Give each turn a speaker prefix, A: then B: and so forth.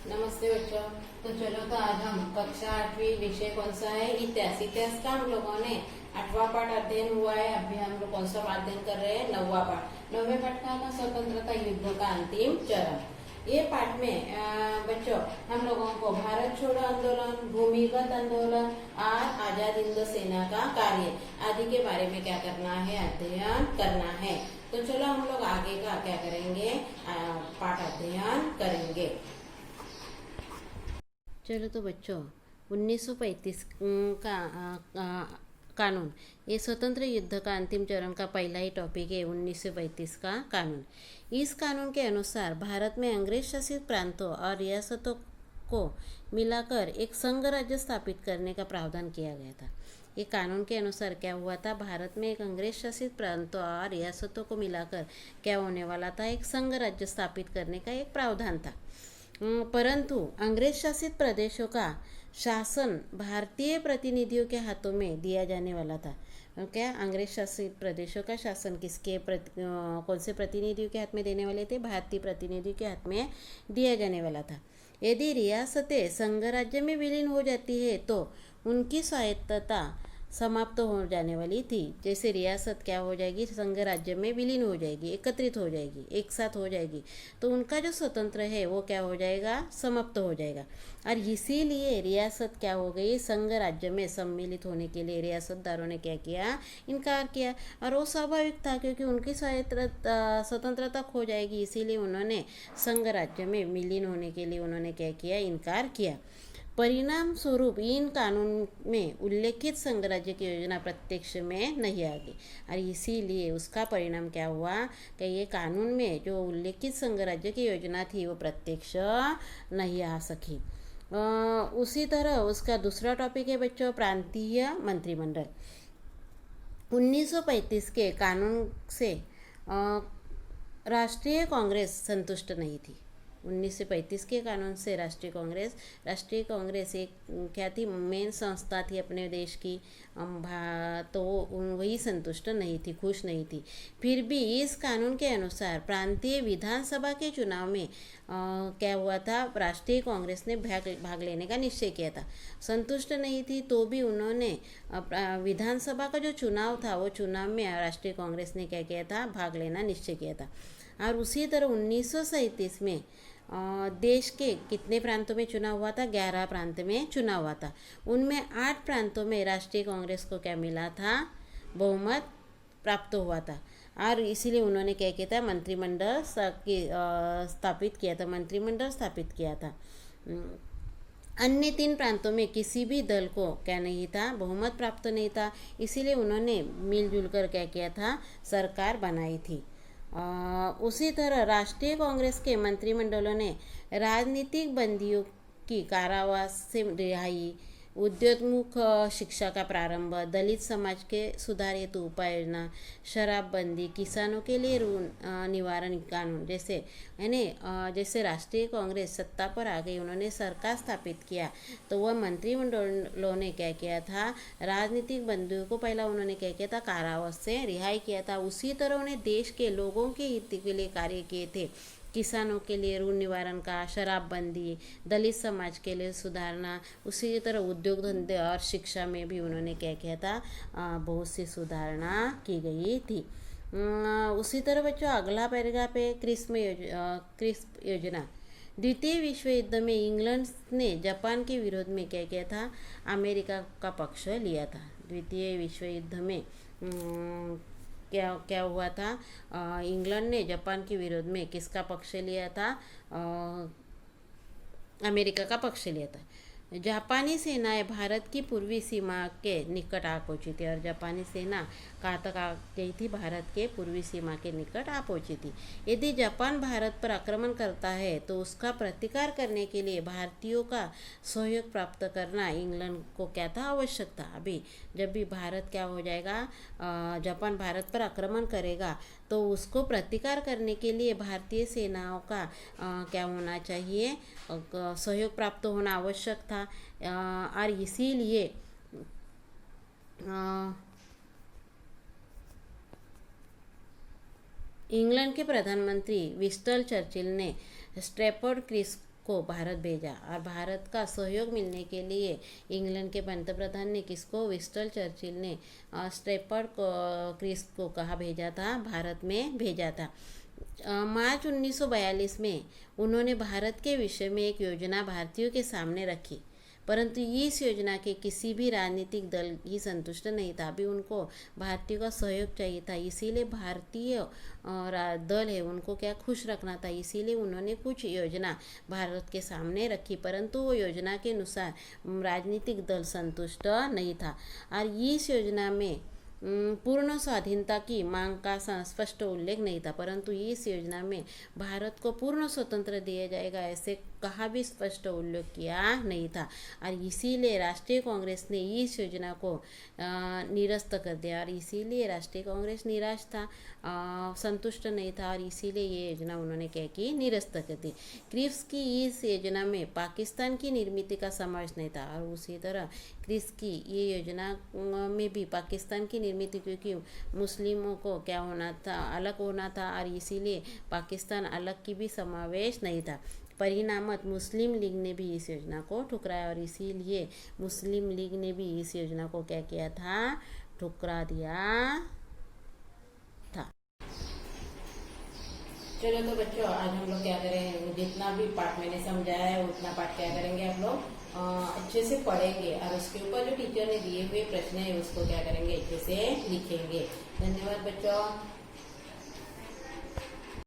A: नमस्ते बच्चों। तो चलो, तो आज हम कक्षा 8वीं विषय कौन सा है? इतिहास। इतिहास का हम लोगों ने 8वां पाठ अध्ययन हुआ है। अभी हम लोग कौन सा पाठ अध्ययन कर रहे हैं? 9वां पाठ। 9वें पाठ का था स्वतंत्रता युद्ध का अंतिम चरण। ये पाठ में बच्चों हम लोगों को भारत छोड़ो आंदोलन, भूमिगत आंदोलन और आजाद हिंद सेना का कार्य आदि के बारे में क्या करना है? अध्ययन करना है। तो चलो हम लोग आगे का क्या करेंगे? पाठ अध्ययन करेंगे। चलो तो बच्चों, 1935 का कानून, ये स्वतंत्र युद्ध का अंतिम चरण का पहला ही टॉपिक है। 1935 का कानून। इस कानून के अनुसार भारत में अंग्रेज शासित प्रांतों और रियासतों को मिलाकर एक संघ राज्य स्थापित करने का प्रावधान किया गया था। ये कानून के अनुसार क्या हुआ था? भारत में एक अंग्रेज शासित प्रांतों और रियासतों को मिलाकर क्या होने वाला था? एक संघ राज्य स्थापित करने का एक प्रावधान था। परंतु अंग्रेज शासित प्रदेशों का शासन भारतीय प्रतिनिधियों के हाथों में दिया जाने वाला था। क्या अंग्रेज शासित प्रदेशों का शासन कौन से प्रतिनिधियों के हाथ में देने वाले थे? भारतीय प्रतिनिधियों के हाथ में दिया जाने वाला था। यदि रियासतें संघ राज्य में विलीन हो जाती है तो उनकी स्वायत्तता समाप्त हो जाने वाली थी। जैसे रियासत क्या हो जाएगी? संघ राज्य में विलीन हो जाएगी, एकत्रित हो जाएगी, एक साथ हो जाएगी, तो उनका जो स्वतंत्र है वो क्या हो जाएगा? समाप्त हो जाएगा। और इसीलिए रियासत क्या हो गई? संघ राज्य में सम्मिलित होने के लिए रियासतदारों ने क्या किया? इनकार किया। और वो स्वाभाविक था, क्योंकि उनकी स्वतंत्रता खो जाएगी, इसीलिए उन्होंने संघ राज्य में विलीन होने के लिए उन्होंने क्या किया? इनकार किया। परिणाम स्वरूप इन कानून में उल्लेखित संघ राज्य की योजना प्रत्यक्ष में नहीं आ गई, और इसीलिए उसका परिणाम क्या हुआ कि ये कानून में जो उल्लेखित संघ राज्य की योजना थी वो प्रत्यक्ष नहीं आ सकी। उसी तरह उसका दूसरा टॉपिक है बच्चों, प्रांतीय मंत्रिमंडल। 1935 के कानून से राष्ट्रीय कांग्रेस संतुष्ट नहीं थी। 1935 के कानून से राष्ट्रीय कांग्रेस एक क्या थी? मेन संस्था थी अपने देश की। तो वही संतुष्ट नहीं थी, खुश नहीं थी। फिर भी इस कानून के अनुसार प्रांतीय विधानसभा के चुनाव में क्या हुआ था? राष्ट्रीय कांग्रेस ने भाग लेने का निश्चय किया था। संतुष्ट नहीं थी तो भी उन्होंने विधानसभा का जो चुनाव था वो चुनाव में राष्ट्रीय कांग्रेस ने क्या किया था? भाग लेना निश्चय किया था। और उसी तरह 1937 में देश के कितने प्रांतों में चुनाव हुआ था? 11 प्रांत में चुनाव हुआ था। उनमें 8 प्रांतों में राष्ट्रीय कांग्रेस को क्या मिला था? बहुमत प्राप्त हुआ था। और इसीलिए उन्होंने क्या किया था? मंत्रिमंडल स्थापित किया था। अन्य 3 प्रांतों में किसी भी दल को क्या नहीं था? बहुमत प्राप्त नहीं था। इसीलिए उन्होंने मिलजुल कर क्या किया था? सरकार बनाई थी। उसी तरह राष्ट्रीय कांग्रेस के मंत्रिमंडलों ने राजनीतिक बंदियों की कारावास से रिहाई, उद्योन्मुख शिक्षा का प्रारंभ, दलित समाज के सुधार हेतु उपाय योजना, शराबबंदी, किसानों के लिए ऋण निवारण कानून जैसे राष्ट्रीय कांग्रेस सत्ता पर आ गई, उन्होंने सरकार स्थापित किया, तो वह मंत्रिमंडलों ने क्या किया था? राजनीतिक बंदियों को पहला उन्होंने क्या किया था? कारावास से रिहाई किया था। उसी तरह उन्हें देश के लोगों के हित के लिए कार्य किए थे। किसानों के लिए ऋण निवारण का, शराबबंदी, दलित समाज के लिए सुधारना, उसी तरह उद्योग धंधे और शिक्षा में भी उन्होंने क्या किया था? बहुत सी सुधारणा की गई थी। उसी तरह बच्चों अगला पैराग्राफ है क्रिस्प योजना। द्वितीय विश्व युद्ध में इंग्लैंड ने जापान के विरोध में क्या किया था? अमेरिका का पक्ष लिया था। द्वितीय विश्व युद्ध में क्या हुआ था? इंग्लैंड ने जापान के विरोध में किसका पक्ष लिया था? अमेरिका का पक्ष लिया था। जापानी सेनाएं भारत की पूर्वी सीमा के निकट आ पहुंची थी, और जापानी सेना कहाँ तक आ गई थी? भारत के पूर्वी सीमा के निकट आ पहुंची थी। यदि जापान भारत पर आक्रमण करता है तो उसका प्रतिकार करने के लिए भारतीयों का सहयोग प्राप्त करना इंग्लैंड को क्या था? आवश्यक था। अभी जब भी भारत क्या हो जाएगा? जापान भारत पर आक्रमण करेगा तो उसको प्रतिकार करने के लिए भारतीय सेनाओं का क्या होना चाहिए? सहयोग प्राप्त होना आवश्यक था। और इसीलिए इंग्लैंड के प्रधानमंत्री विंस्टन चर्चिल ने स्ट्रैफर्ड क्रिस को भारत भेजा। और भारत का सहयोग मिलने के लिए इंग्लैंड के पंतप्रधान ने किसको, विंस्टन चर्चिल ने स्टेफर्ड क्रिस्प को कहा भेजा था, भारत में भेजा था। मार्च 1942 में उन्होंने भारत के विषय में एक योजना भारतीयों के सामने रखी, परंतु इस योजना के किसी भी राजनीतिक दल ही संतुष्ट नहीं था। अभी उनको भारतीयों का सहयोग चाहिए था, इसीलिए भारतीय दल है उनको क्या खुश रखना था, इसीलिए उन्होंने कुछ योजना भारत के सामने रखी, परंतु वो योजना के अनुसार राजनीतिक दल संतुष्ट नहीं था। और इस योजना में पूर्ण स्वाधीनता की मांग का स्पष्ट उल्लेख नहीं था, परंतु इस योजना में भारत को पूर्ण स्वतंत्र दिया जाएगा ऐसे कहा भी स्पष्ट उल्लेख किया नहीं था। और इसीलिए राष्ट्रीय कांग्रेस ने इस योजना को निरस्त कर दिया, और इसीलिए राष्ट्रीय कांग्रेस निराश था, संतुष्ट नहीं था, और इसीलिए ये योजना उन्होंने क्या की, निरस्त कर दी। क्रिप्स की इस योजना में पाकिस्तान की निर्मित का समावेश नहीं था, और उसी तरह क्रिप्स की ये योजना में भी पाकिस्तान की निर्मित, क्योंकि मुस्लिमों को क्या होना था, अलग होना था, और इसीलिए पाकिस्तान अलग की भी समावेश नहीं था। परिणामत मुस्लिम लीग ने भी इस योजना को ठुकराया, और इसीलिए मुस्लिम लीग ने भी इस योजना को क्या किया था, ठुकरा दिया था। चलो तो बच्चों, आज हम लोग क्या करें, जितना भी पाठ मैंने समझाया है उतना पाठ क्या करेंगे आप लोग अच्छे से पढ़ेंगे, और उसके ऊपर जो टीचर ने दिए हुए प्रश्न है उसको क्या करेंगे, अच्छे से लिखेंगे। धन्यवाद बच्चों।